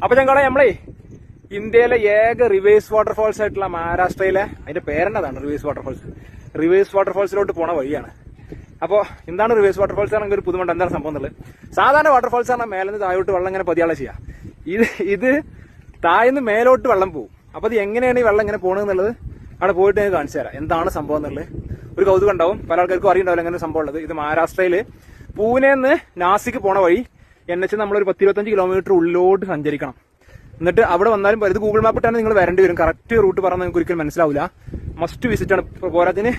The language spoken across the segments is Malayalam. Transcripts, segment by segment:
അപ്പൊ ഞങ്ങളെ നമ്മളെ ഇന്ത്യയിലെ ഏക റിവേഴ്സ് വാട്ടർഫാൾസ് ആയിട്ടുള്ള മഹാരാഷ്ട്രയിലെ അതിന്റെ പേരെന്നതാണ് റിവേഴ്സ് വാട്ടർഫാൾസിലോട്ട് പോണ വഴിയാണ്. അപ്പോൾ എന്താണ് റിവേഴ്സ് വാട്ടർഫാൾസ് ആണെങ്കിൽ ഒരു പുതുമണ്ട് എന്താണ് സംഭവം എന്നുള്ളത്. സാധാരണ വാട്ടർഫാൾസ് ആണ് മേലെന്ന് താഴോട്ട് വെള്ളം ഇങ്ങനെ പതിയാളെ ചെയ്യാം. ഇത് താഴ്ന്ന് മേലോട്ട് വെള്ളം പോകും. അപ്പൊ അത് എങ്ങനെയാണ് ഈ വെള്ളം ഇങ്ങനെ പോകണമെന്നുള്ളത് അവിടെ പോയിട്ട് ഞാൻ കാണിച്ചു തരാം എന്താണ് സംഭവം എന്നുള്ളത്. ഒരു കൗതുകം ഉണ്ടാവും, പല ആൾക്കാർക്കും അറിയുണ്ടാവില്ല എങ്ങനെ സംഭവം ഉള്ളത്. ഇത് മഹാരാഷ്ട്രയില് പൂനെന്ന് നാസിക്ക് പോണ വഴി NH നമ്മളൊരു 10-25 കിലോമീറ്റർ ഉള്ളിലോട്ട് സഞ്ചരിക്കണം. എന്നിട്ട് അവിടെ വന്നാലും ഇത് ഗൂഗിൾ മാപ്പ് ഇട്ടാണ് നിങ്ങൾ വരേണ്ടി വരും. കറക്റ്റ് റൂട്ട് പറഞ്ഞാൽ നിങ്ങൾക്ക് ഒരിക്കലും മനസ്സിലാവില്ല. മസ്റ്റ് വിസിറ്റ് ആണ്. പോരാത്തിന്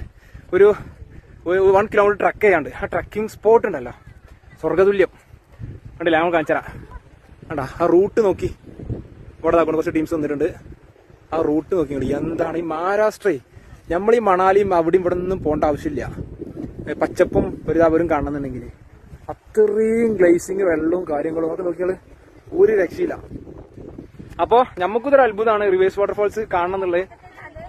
ഒരു 1 കിലോമീറ്റർ ട്രക്ക് ചെയ്യാണ്ട് ആ ട്രക്കിംഗ് സ്പോട്ട് ഉണ്ടല്ലോ, സ്വർഗതുല്യം കണ്ടില്ല. ഞങ്ങൾ കാണിച്ചരാ കണ്ടാ ആ റൂട്ട് നോക്കി. ഇവിടെ കുറച്ച് ടീംസ് വന്നിട്ടുണ്ട്. ആ റൂട്ട് നോക്കിയുണ്ട്. എന്താണ് ഈ മഹാരാഷ്ട്ര, നമ്മൾ ഈ മണാലിയും അവിടെയും ഇവിടെ ഒന്നും പോകേണ്ട ആവശ്യമില്ല. പച്ചപ്പും പരിതാപരും കാണുന്നുണ്ടെങ്കിൽ അത്രയും ഗ്ലേസിങ് വെള്ളവും കാര്യങ്ങളും ഒക്കെ നോക്കിയാൽ ഒരു രക്ഷയില്ല. അപ്പോ നമുക്കിതൊരു അത്ഭുതമാണ് റിവേഴ്സ് വാട്ടർഫാൾസ് കാണണം എന്നുള്ളത്.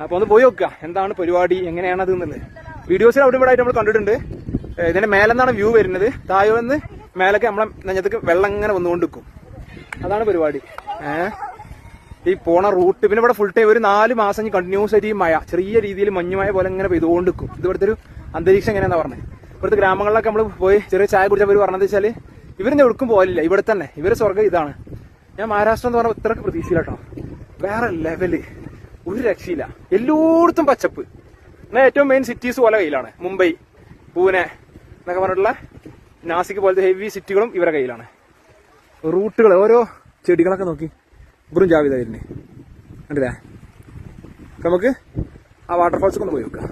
അപ്പൊ ഒന്ന് പോയി നോക്കുക എന്താണ് പരിപാടി, എങ്ങനെയാണ് അത് എന്നുള്ളത്. വീഡിയോസിൽ അവിടെ ഇവിടെ ആയിട്ട് നമ്മൾ കണ്ടിട്ടുണ്ട്. ഇതിന്റെ മേലെന്നാണ് വ്യൂ വരുന്നത്. താഴെ മേലൊക്കെ നമ്മളെ നെഞ്ഞത്തേക്ക് വെള്ളം ഇങ്ങനെ വന്നുകൊണ്ടിരിക്കും. അതാണ് പരിപാടി. ഈ പോണ റൂട്ട് പിന്നെ ഇവിടെ ഫുൾ ടൈം ഒരു 4 മാസം കണ്ടിന്യൂസ് ആയിട്ട് ഈ മഴ, ചെറിയ രീതിയിൽ മഞ്ഞുമഴ പോലെ ഇങ്ങനെ പെയ്തുകൊണ്ടിരിക്കും. ഇത് ഇവിടുത്തെ ഒരു അന്തരീക്ഷം എങ്ങനെയാണെന്ന് പറഞ്ഞത്. ഇവിടുത്തെ ഗ്രാമങ്ങളിലൊക്കെ നമ്മൾ പോയി ചെറിയ ചായ കുടിച്ചവർ പറഞ്ഞത് വെച്ചാൽ ഇവരൊന്നും എവിടേക്കും പോലില്ല, ഇവിടെ തന്നെ ഇവര് സ്വർഗ്ഗം ഇതാണ്. ഞാൻ മഹാരാഷ്ട്ര എന്ന് പറഞ്ഞാൽ ഇത്രക്ക് പ്രതീക്ഷയില്ല കേട്ടോ. വേറെ ലെവല്, ഒരു രക്ഷയില്ല. എല്ലായിടത്തും പച്ചപ്പ്. എന്നാൽ ഏറ്റവും മെയിൻ സിറ്റീസ് പോലെ കയ്യിലാണ്. മുംബൈ, പൂനെ എന്നൊക്കെ പറഞ്ഞിട്ടുള്ള നാസിക് പോലത്തെ ഹെവി സിറ്റികളും ഇവരുടെ കയ്യിലാണ്. റൂട്ടുകൾ, ഓരോ ചെടികളൊക്കെ നോക്കി വെറും ജാവിതായിരുന്നു കണ്ടില്ലേ. നമുക്ക് ആ വാട്ടർഫാൾസൊക്കെ ഒന്ന് പോയി നോക്കാം.